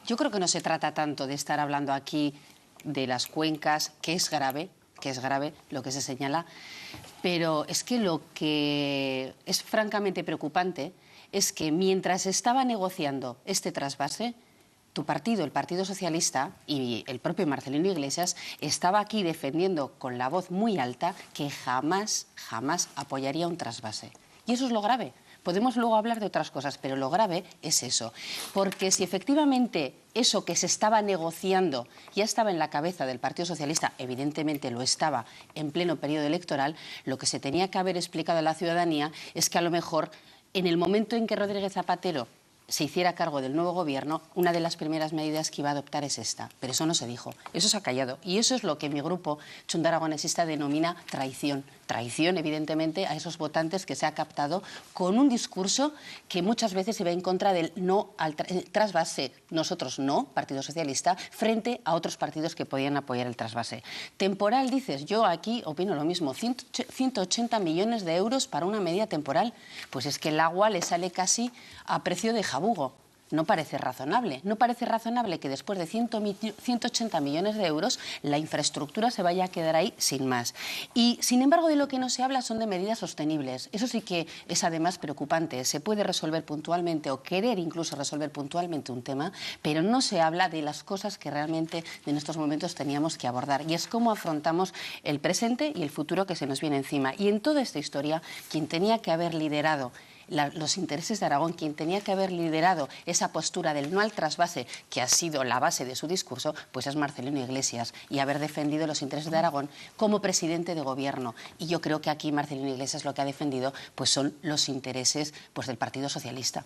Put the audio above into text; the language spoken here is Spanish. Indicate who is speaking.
Speaker 1: Yo creo que no se trata tanto de estar hablando aquí de las cuencas, que es grave lo que se señala, pero es que lo que es francamente preocupante es que mientras estaba negociando este trasvase, tu partido, el Partido Socialista y el propio Marcelino Iglesias, estaba aquí defendiendo con la voz muy alta que jamás apoyaría un trasvase. Y eso es lo grave. Podemos luego hablar de otras cosas, pero lo grave es eso. Porque si efectivamente eso que se estaba negociando ya estaba en la cabeza del Partido Socialista, evidentemente lo estaba en pleno periodo electoral, lo que se tenía que haber explicado a la ciudadanía es que a lo mejor en el momento en que Rodríguez Zapatero se hiciera cargo del nuevo gobierno, una de las primeras medidas que iba a adoptar es esta. Pero eso no se dijo, eso se ha callado. Y eso es lo que mi grupo Chunta Aragonesista denomina traición. Traición, evidentemente, a esos votantes que se ha captado con un discurso que muchas veces se va en contra del no al trasvase. Nosotros no, Partido Socialista, frente a otros partidos que podían apoyar el trasvase. Temporal, dices, yo aquí opino lo mismo. 180 millones de euros para una medida temporal. Pues es que el agua le sale casi a precio de jabugo. No parece razonable. No parece razonable que después de 180 millones de euros la infraestructura se vaya a quedar ahí sin más. Y, sin embargo, de lo que no se habla son de medidas sostenibles. Eso sí que es además preocupante. Se puede resolver puntualmente o querer incluso resolver puntualmente un tema, pero no se habla de las cosas que realmente en estos momentos teníamos que abordar. Y es cómo afrontamos el presente y el futuro que se nos viene encima. Y en toda esta historia, quien tenía que haber liderado los intereses de Aragón, quien tenía que haber liderado esa postura del no al trasvase, que ha sido la base de su discurso, pues es Marcelino Iglesias, y haber defendido los intereses de Aragón como presidente de gobierno. Y yo creo que aquí Marcelino Iglesias lo que ha defendido pues son los intereses pues del Partido Socialista.